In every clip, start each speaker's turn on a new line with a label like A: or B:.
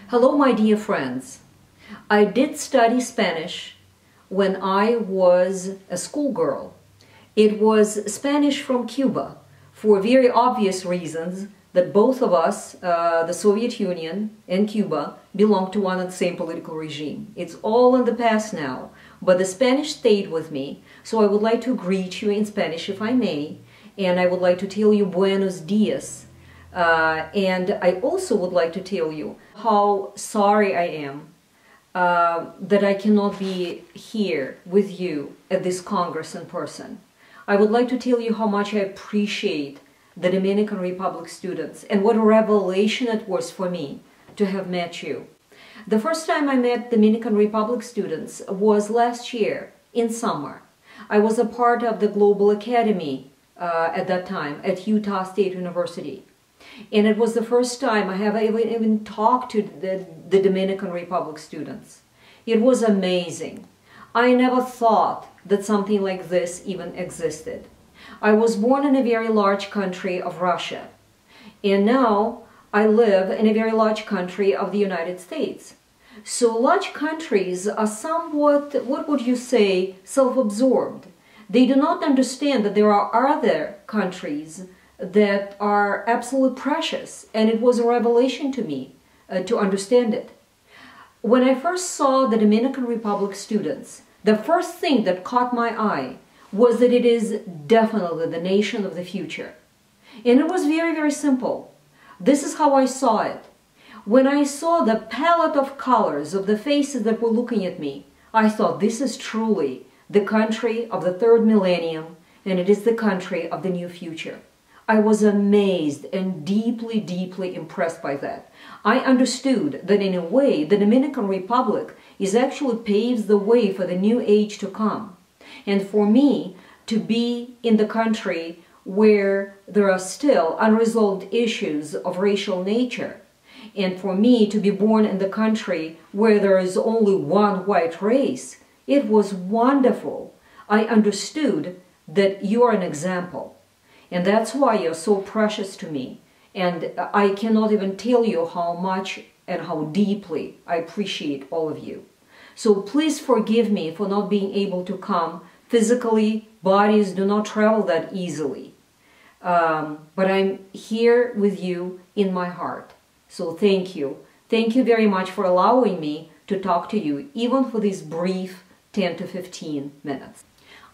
A: Hello, my dear friends. I did study Spanish when I was a schoolgirl. It was Spanish from Cuba for very obvious reasons that both of us, the Soviet Union and Cuba, belong to one and the same political regime. It's all in the past now, but the Spanish stayed with me, so I would like to greet you in Spanish if I may, and I would like to tell you buenos dias. And I also would like to tell you how sorry I am that I cannot be here with you at this Congress in person. I would like to tell you how much I appreciate the Dominican Republic students and what a revelation it was for me to have met you. The first time I met Dominican Republic students was last year in summer. I was a part of the Global Academy at that time at Utah State University. And it was the first time I have even talked to the Dominican Republic students. It was amazing. I never thought that something like this even existed. I was born in a very large country of Russia, and now I live in a very large country of the United States. So large countries are somewhat, what would you say, self-absorbed. They do not understand that there are other countries that are absolutely precious, and it was a revelation to me to understand it. When I first saw the Dominican Republic students, the first thing that caught my eye was that it is definitely the nation of the future. And it was very, very simple. This is how I saw it. When I saw the palette of colors of the faces that were looking at me, I thought this is truly the country of the third millennium, and it is the country of the new future. I was amazed and deeply, deeply impressed by that. I understood that in a way, the Dominican Republic is actually paves the way for the new age to come. And for me to be in the country where there are still unresolved issues of racial nature, and for me to be born in the country where there is only one white race, it was wonderful. I understood that you are an example. And that's why you're so precious to me. And I cannot even tell you how much and how deeply I appreciate all of you. So please forgive me for not being able to come physically. Bodies do not travel that easily. But I'm here with you in my heart. So thank you. Thank you very much for allowing me to talk to you, even for these brief 10 to 15 minutes.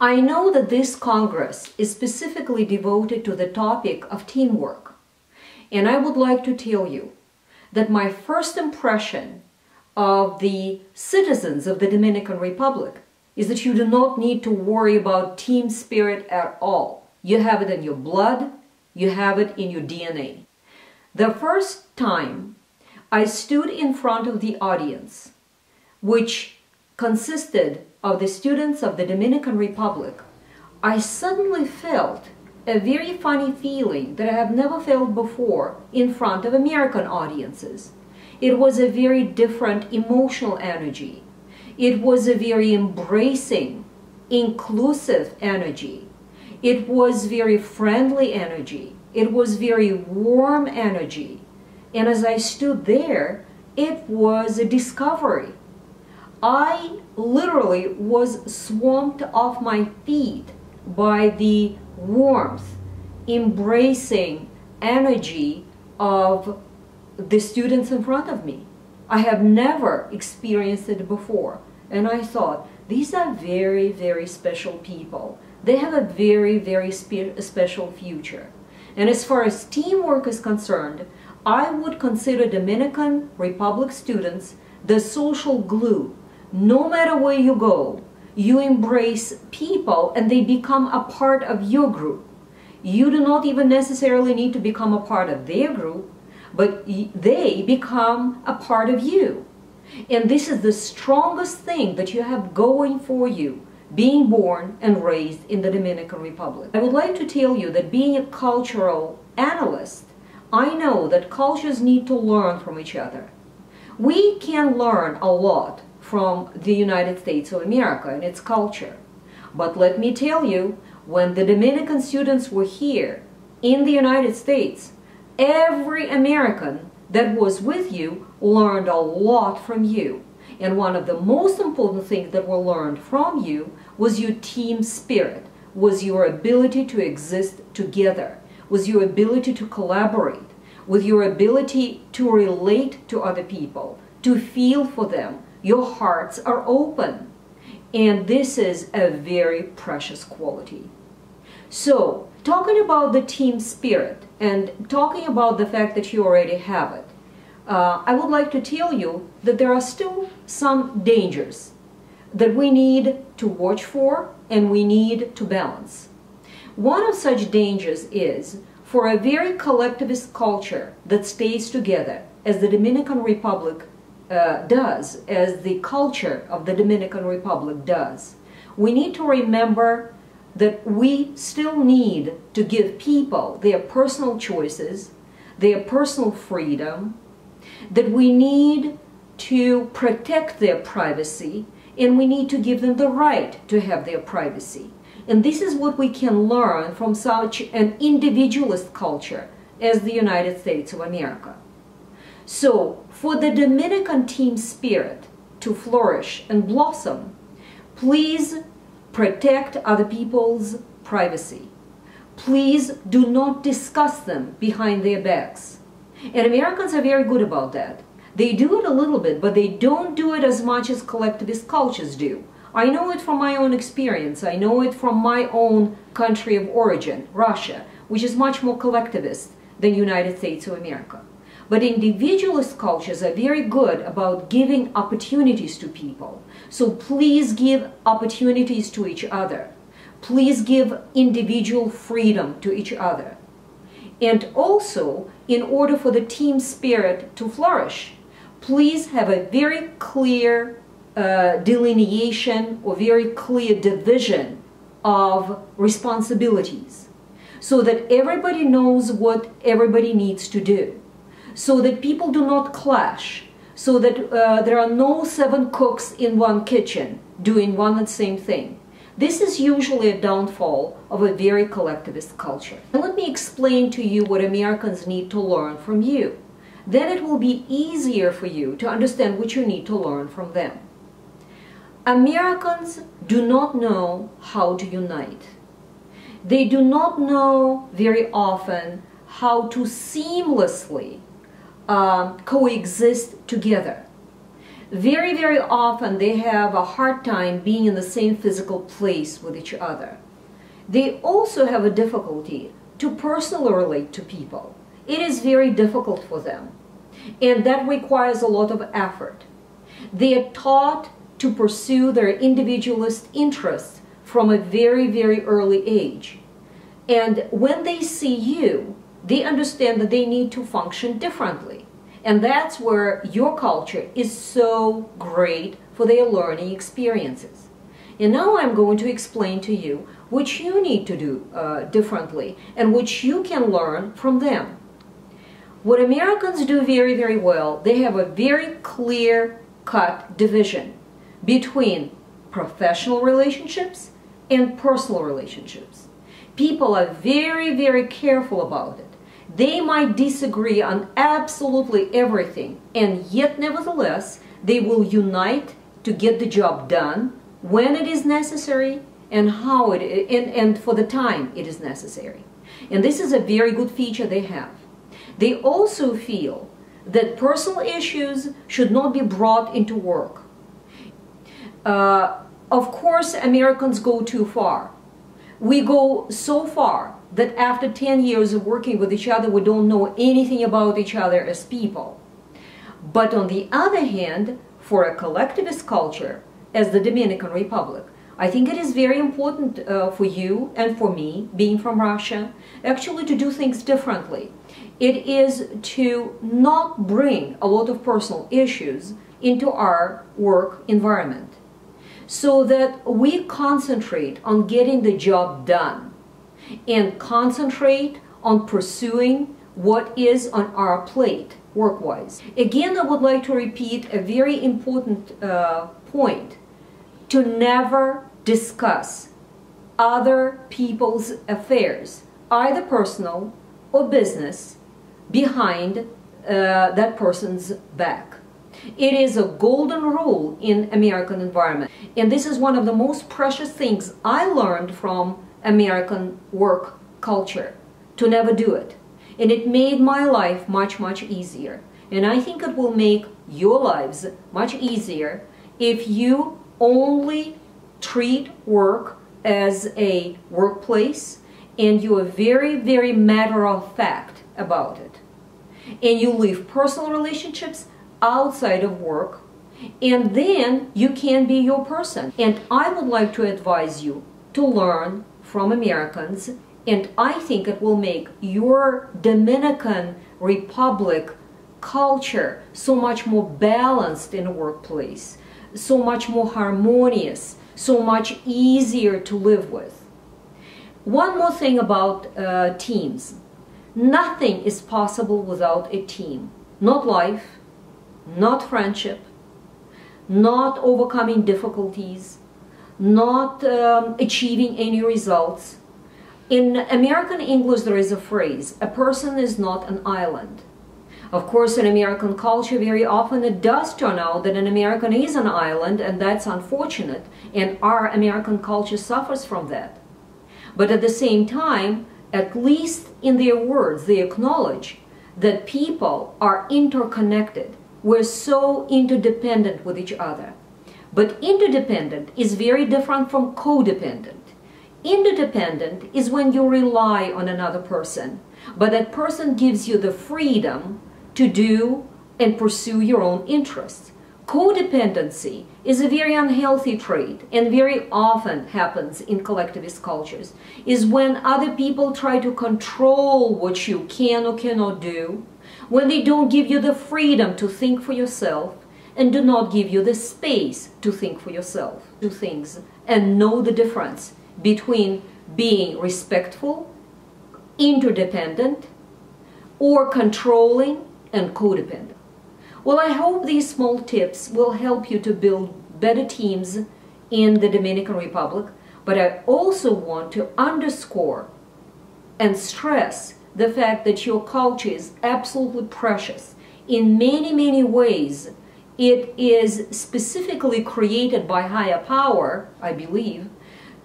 A: I know that this Congress is specifically devoted to the topic of teamwork. And I would like to tell you that my first impression of the citizens of the Dominican Republic is that you do not need to worry about team spirit at all. You have it in your blood, you have it in your DNA. The first time I stood in front of the audience, which consisted of the students of the Dominican Republic, I suddenly felt a very funny feeling that I have never felt before in front of American audiences. It was a very different emotional energy. It was a very embracing, inclusive energy. It was very friendly energy. It was very warm energy. And as I stood there, it was a discovery. I literally was swamped off my feet by the warmth, embracing energy of the students in front of me. I have never experienced it before. And I thought, these are very, very special people. They have a very, very special future. And as far as teamwork is concerned, I would consider Dominican Republic students the social glue. No matter where you go, you embrace people and they become a part of your group. You do not even necessarily need to become a part of their group, but they become a part of you. And this is the strongest thing that you have going for you, being born and raised in the Dominican Republic. I would like to tell you that being a cultural analyst, I know that cultures need to learn from each other. We can learn a lot from the United States of America and its culture. But let me tell you, when the Dominican students were here in the United States, every American that was with you learned a lot from you. And one of the most important things that were learned from you was your team spirit, was your ability to exist together, was your ability to collaborate, with your ability to relate to other people, to feel for them. Your hearts are open. And this is a very precious quality. So, talking about the team spirit and talking about the fact that you already have it, I would like to tell you that there are still some dangers that we need to watch for and we need to balance. One of such dangers is for a very collectivist culture that stays together, as the Dominican Republic does, as the culture of the Dominican Republic does. We need to remember that we still need to give people their personal choices, their personal freedom, that we need to protect their privacy, and we need to give them the right to have their privacy. And this is what we can learn from such an individualist culture as the United States of America. So, for the Dominican team spirit to flourish and blossom, please protect other people's privacy. Please do not discuss them behind their backs. And Americans are very good about that. They do it a little bit, but they don't do it as much as collectivist cultures do. I know it from my own experience. I know it from my own country of origin, Russia, which is much more collectivist than United States of America. But individualist cultures are very good about giving opportunities to people. So please give opportunities to each other. Please give individual freedom to each other. And also, in order for the team spirit to flourish, please have a very clear delineation or very clear division of responsibilities so that everybody knows what everybody needs to do, so that people do not clash, so that there are no 7 cooks in one kitchen doing one and the same thing. This is usually a downfall of a very collectivist culture. Let me explain to you what Americans need to learn from you. Then it will be easier for you to understand what you need to learn from them. Americans do not know how to unite. They do not know very often how to seamlessly coexist together. Very, very often they have a hard time being in the same physical place with each other. They also have a difficulty to personally relate to people. It is very difficult for them, and that requires a lot of effort. They are taught to pursue their individualist interests from a very, very early age. And when they see you, they understand that they need to function differently. And that's where your culture is so great for their learning experiences. And now I'm going to explain to you what you need to do differently and what you can learn from them. What Americans do very, very well, they have a very clear-cut division between professional relationships and personal relationships. People are very, very careful about it. They might disagree on absolutely everything, and yet nevertheless they will unite to get the job done when it is necessary and how it and for the time it is necessary. And this is a very good feature they have. They also feel that personal issues should not be brought into work. Of course, Americans go too far. We go so far that after 10 years of working with each other, we don't know anything about each other as people. But on the other hand, for a collectivist culture, as the Dominican Republic, I think it is very important for you and for me, being from Russia, actually to do things differently. It is to not bring a lot of personal issues into our work environment, so that we concentrate on getting the job done and concentrate on pursuing what is on our plate work-wise. Again, I would like to repeat a very important point: to never discuss other people's affairs, either personal or business, behind that person's back. It is a golden rule in American environment. And this is one of the most precious things I learned from American work culture, to never do it. And it made my life much, much easier. And I think it will make your lives much easier if you only treat work as a workplace and you are very, very matter of fact about it. And you leave personal relationships outside of work, and then you can be your person. And I would like to advise you to learn from Americans, and I think it will make your Dominican Republic culture so much more balanced in the workplace, so much more harmonious, so much easier to live with. One more thing about teams. Nothing is possible without a team. Not life, not friendship, not overcoming difficulties, not achieving any results. In American English there is a phrase, a person is not an island. Of course, in American culture very often it does turn out that an American is an island, and that's unfortunate, and our American culture suffers from that. But at the same time, at least in their words, they acknowledge that people are interconnected. We're so interdependent with each other. But interdependent is very different from codependent. Interdependent is when you rely on another person, but that person gives you the freedom to do and pursue your own interests. Codependency is a very unhealthy trait, and very often happens in collectivist cultures, is when other people try to control what you can or cannot do, when they don't give you the freedom to think for yourself and do not give you the space to think for yourself, do things, and know the difference between being respectful, interdependent, or controlling and codependent. Well, I hope these small tips will help you to build better teams in the Dominican Republic, but I also want to underscore and stress the fact that your culture is absolutely precious. In many, many ways, it is specifically created by higher power, I believe,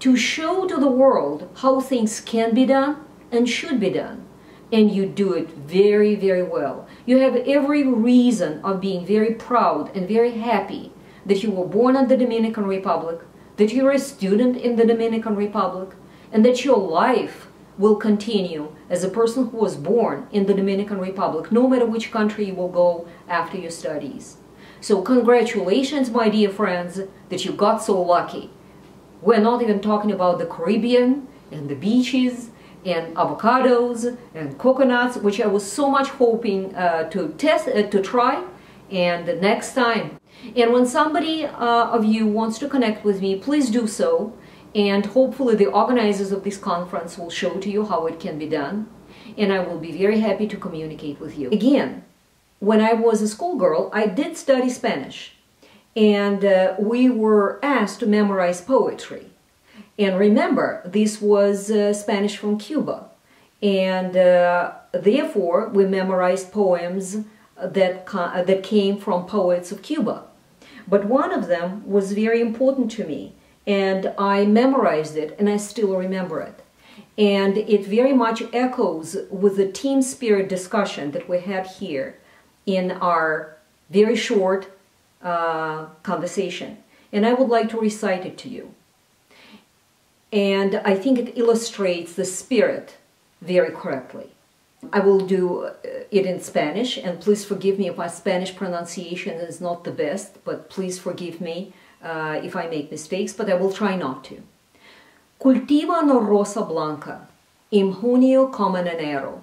A: to show to the world how things can be done and should be done. And you do it very, very well. You have every reason of being very proud and very happy that you were born in the Dominican Republic, that you're a student in the Dominican Republic, and that your life will continue as a person who was born in the Dominican Republic, no matter which country you will go after your studies. So congratulations, my dear friends, that you got so lucky. We're not even talking about the Caribbean and the beaches and avocados and coconuts, which I was so much hoping to try, and the next time. And when somebody of you wants to connect with me, please do so, and hopefully the organizers of this conference will show to you how it can be done, and I will be very happy to communicate with you. Again, when I was a schoolgirl, I did study Spanish, and we were asked to memorize poetry. And remember, this was Spanish from Cuba, and therefore we memorized poems that came from poets of Cuba. But one of them was very important to me, and I memorized it, and I still remember it. And it very much echoes with the team spirit discussion that we had here in our very short conversation. And I would like to recite it to you. And I think it illustrates the spirit very correctly. I will do it in Spanish, and please forgive me if my Spanish pronunciation is not the best, but please forgive me if I make mistakes, but I will try not to. Cultiva una rosa blanca, en junio como en enero,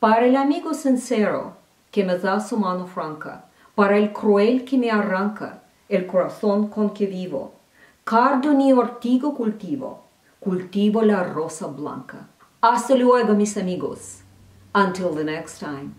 A: para el amigo sincero que me da su mano franca, para el cruel que me arranca el corazón con que vivo. Cardo ni ortigo cultivo la rosa blanca. Hasta luego, mis amigos. Until the next time.